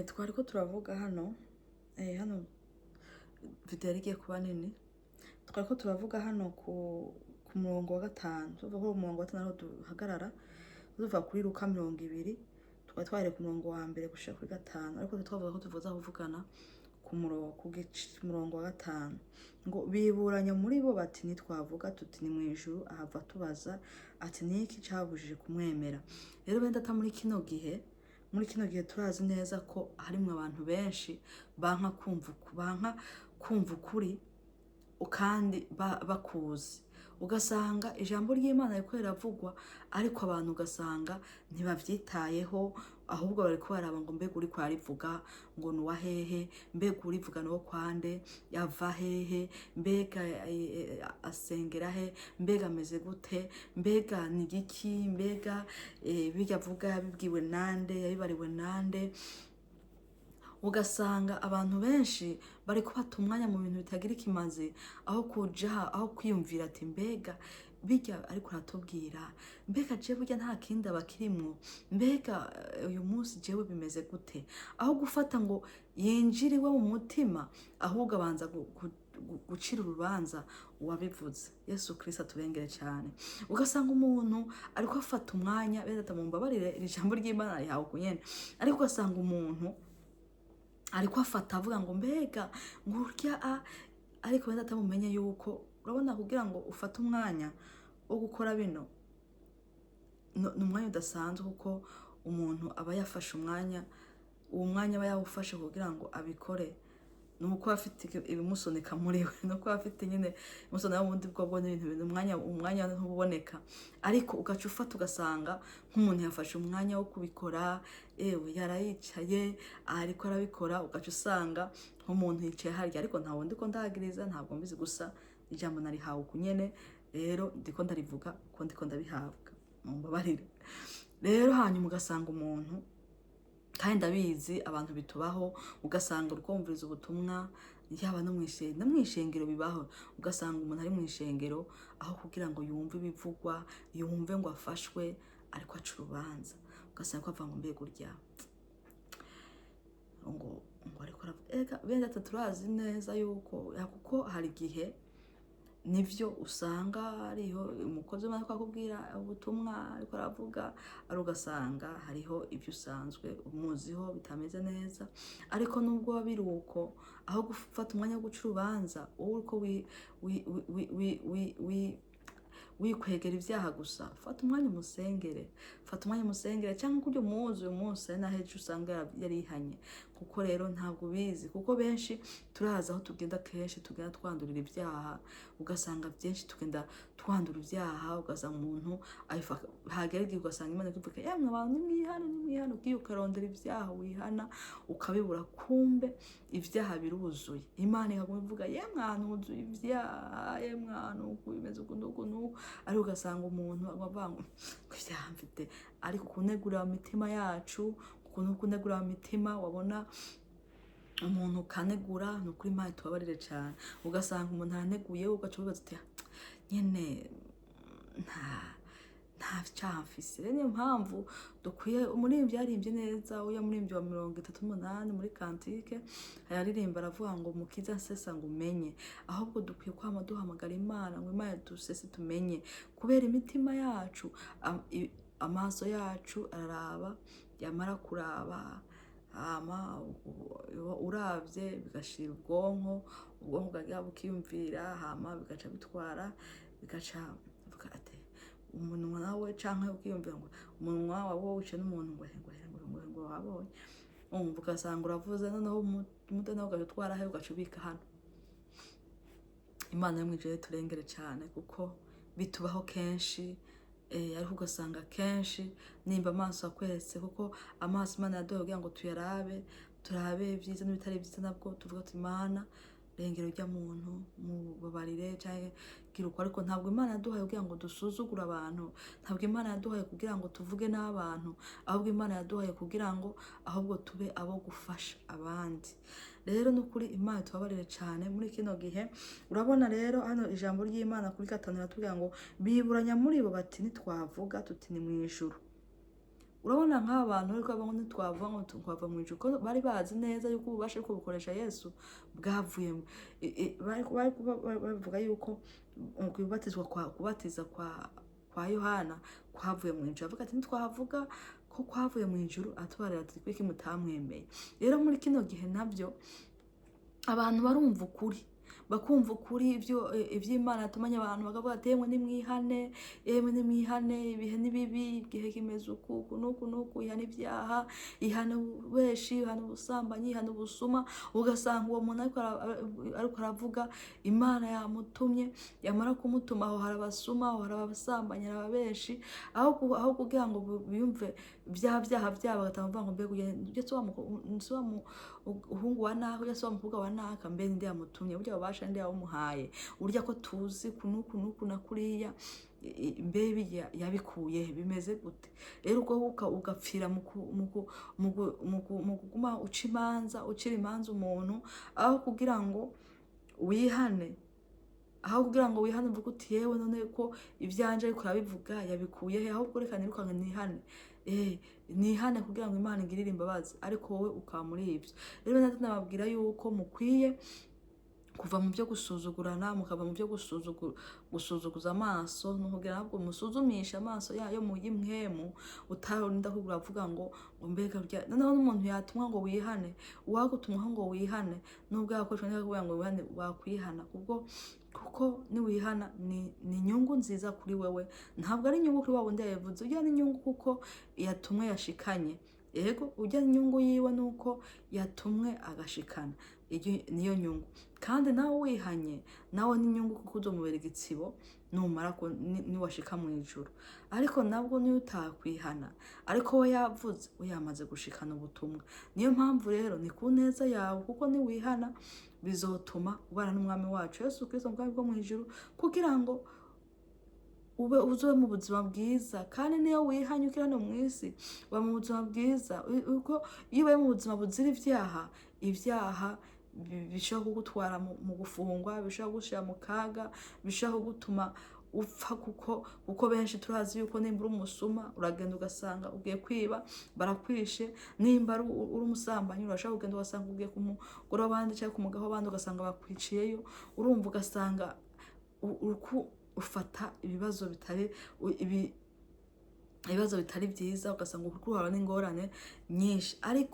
Twariko turavuga hano hano video yari igiye kuba nini. Twariko turavuga hano ku murongo wa gatanu, tuvuga ko umurongo wa gatanu ariho duhagarara, tuvuga kuri Luka 20, twari twahera ku murongo wa mbere gushika kuri gatanu, ariko twavuga ko tuvuza kuvugana ku murongo wa gatanu ngo biburanya muri bo bati nitwavuga tuti ni mwijuru, ahava tubaza ati niki cabujije kumwemera. Rero benda ata muri kino gihe turazi neza ko harimwe abantu benshi banka kumva ukuri kandi bakuzi, ugasanga ijambo ry'Imana riko riravugwa ariko abantu ugasanga ntibavyitayeho, ahubwo bariko baraba ngo mbega uriko arivuga ngo nuwa hehe, mbega urivuga no kwande, yava hehe, mbega asengera he, mbega ameze gute, mbega ni giki, mbega bijya avuga yabibwiwe nande, yabibariwe nande. Ugasanga abantu benshi bariko bata umwanya mu bintu bitagira ikimazi, aho kwiyumvira ati mbega bijya ariko aratubwira, mbega jewe burya nta kindi abakirimwo, mbega uyu munsi jewe bimeze gute, aho gufata ngo yinjire iwe mu mutima, ahubwo abanza gucira urubanza uwabivuze. Yesu Kristo aturengere cyane. Ugasanga umuntu ariko afata umwanya, benda tamumbabarire iri jambo ry'Imana rihawe kunyene, ariko ugasanga umuntu ariko afata avuga ngo mbega ngurya ariko benda tamumenye yuko urabona kugira ngo ufate umwanya wo gukora bino n'umwanya udasanzwe, kuko umuntu aba yafashe umwanya, uwo mwanya aba yawufashe kugira ngo abikore, nuko afite ibimusonika muri we, nuko afite nyine musona wundi bwo n'ibintu umwanya ntuboneka, ariko ugaca ufata ugasanga nk'umuntu yafashe umwanya wo kubikora, yarayicaye ariko arabikora, ugaca usanga nk'umuntu yicaye harya, ariko nta wundi ko ndahagiriza, ntabwo mbizi, gusa ijambo narihawe kunyene, rero ndiko ndarivuga ko ndiko ndabihabwa, mumbabarire. Rero hanyuma ugasanga umuntu, kandi ndabizi abantu bitubaho, ugasanga urumviriza ubutumwa yaba no mwishengero bibaho, ugasanga umuntu ari mwishengero aho kugira ngo yumve ibivugwa, yumve ngo afashwe, ariko aca urubanza, ugasanga ko avuga ngo mbega urya ngo ariko aravuga benda turazi neza yuko kuko hari igihe nivyo usanga ariho umukozi w'Imana ko akubwira ubutumwa ariko aravuga, ari ugasanga hariho ibyo usanzwe umuziho bitameze neza, ariko nubwo wabiruko, aho gufata umwanya wo guca urubanza wowe uko wikwegera ivyaha gusa, fata umwanya umusengere, cyangwa kuryo muzi uyu munsi ari naheje usanga yarihanye, kuko rero ntabwo bizi, kuko benshi turazi aho tugenda kenshi tugenda twandurira ivyaha, ugasanga byinshi tugenda twandura ivyaha, ugasanga umuntu hagera igihe ugasanga Imana ivuga yemwe abantu nimwihane, ugiye ukarondera ivyaha wihana ukabibura, kumbe ivyaha biruzuye, Imana ikaguma ivuga yemwe ahantu huzuye ivyaha, yemwe ahantu bimeze ukuntu, ari ugasanga umuntu avuga ngo ivyaha mfite, ariko kunegura imitima yacu, kunegura imitima, wabona umuntu kanegura, nukuri Imana tubabarire cyane, ugasanga umuntu araneguye, ugaca ubibaza uti nyene nta cyaha mfise. Rero niyo mpamvu dukwiye, umuririmbyi yaririmbye neza, uya muririmbyi wa 38 muri kantike ayaririmba aravuga ngo mukiza nsesa ngo umenye, ahubwo dukwiye kwama duhamagara Imana ngo Imana dusese tumenye, kubera imitima yacu, amaso yacu araraba, yamara kuraba uravye bigashira ubwonko bwagira bukiyumvira, hama bigaca bitwara, bigaca vuga ati umunwa nawe, canke ukiyumvira ngo umunwa wawo wice n'umuntu ngo wabonye, ugasanga uravuze noneho umuto nawe ugatwara he, ugaca ubika hano. Imana yo mwijuru turengere cyane, kuko bitubaho kenshi, ariko ugasanga kenshi nimba amaso akweretse, kuko amaso Imana yaduhaye kugira ngo turabe ibyiza n'ibitari byiza, nabwo tuvuga ati Imana rengero rya muntu mubabarire cyangwa gira uko, ariko ntabwo Imana yaduhaye kugira ngo dusuzugure abantu, ntabwo Imana yaduhaye kugira ngo tuvuge n'abantu, ahubwo Imana yaduhaye kugira ngo ahubwo tube abo gufasha abandi. Rero nukuri Imana tubabarire cyane muri kino gihe. Urabona rero hano ijambo ry'Imana kuri 5 ratubwira ngo biburanya muri bo bati nitwavuga tuti ni mwijuru, urabona nk'aba bantu ariko bamwe ntitwavuga ngo twava mu ijuru, ko bari bazi neza yuko ububasha bwo bukoresha Yesu bwavuyemo. Bavuga yuko kubatiza kwa Yohana kwavuye mu ijuru, avuga ati ntitwavuga ko kwavuye mu ijuru, atubarira ati kuki mutamwemeye. Rero muri kino gihe nabyo abantu barumva ukuri, bakumva ukuri iby'Imana yatumanye abantu bakavuga ati yemwe nimwihane, ibihe ni bibi, igihe kimeze uku nuku, ihana ibyaha, ihana ububeshi, ihana ubusambanyi, ihana ubusuma. Ugasanga uwo muntu ariko aravuga Imana yamutumye, yamara kumutuma aho harabasuma, aho harabasambanyi, harababeshi, aho kugira ngo biyumve bya byaha byabo, bagatamva ngo mbega ujye umuhungu wa naka, ujya se wa mukobwa wa naka, mbe ndi yamutumye, burya babasha ndi yawumuhaye, urya ko tuzi kunuku na kuriya, mbe yabikuye bimeze gute? Rero ubwo ugapfira mu kuguma ucira imanza umuntu, aho kugira ngo wihane, uvuga uti yewe none ko ibyanje ariko arabivuga yabikuye he, ahubwo reka nirukanka nihane kugira ngo Imana ingirire imbabazi, ariko wowe ukaba muri ibyo. Rero nababwira yuko mukwiye kuva mu byo gusuzugurana, mukava mu byo gusuzuguza amaso, nukugira nabwo musuzumisha amaso yayo mu y'imwemu, utarinda kubura avuga ngo mbega noneho n'umuntu yatumwa ngo wihane, uwagutumwaho ngo wihane, nubwo yakoresha neza kuvuga ngo wihane, wakwihana kuko niwihana ni inyungu nziza kuri wewe, ntabwo ari inyungu kuri wa wundi yavuze, ujya n'inyungu kuko yatumwe yashikanye. Yego ujya inyungu yiwe nuko yatumwe agashikana, niyo nyungu. Kandi nawe wihanye nawe n'inyungu kuko uzomubera igitsibo numara niwashika mu ijuru. Ariko nabwo niyo utakwihana, ariko we yavuze, we yamaze gushikana ubutumwa. Niyo mpamvu rero ni ku neza yawe, kuko niwihana bizotuma ubana n'umwami wacu Yesu Kristo mu bwami bwo mu ijuru, kugira ngo uzobe mu buzima bwiza. Kandi niyo wihanye ukiri hano mu isi, uba mu buzima bwiza, uko iyo ubaye mu buzima buzira ibyaha bishobora kugutwara mu gufungwa, bishobora kugushyira mu kaga, bishobora kugutuma upfa, kuko benshi turazi yuko nimba uri umusuma uragenda ugasanga ugiye kwiba barakwishe, nimba uri umusambanyi urashobora kugenda ugasanga ugiye ku mugore w'abandi cyangwa ku mugabo w'abandi ugasanga bakwiciyeyo, urumva ugasanga ufata ibibazo bitari byiza, ugasanga urwara n'ingorane nyinshi. Ariko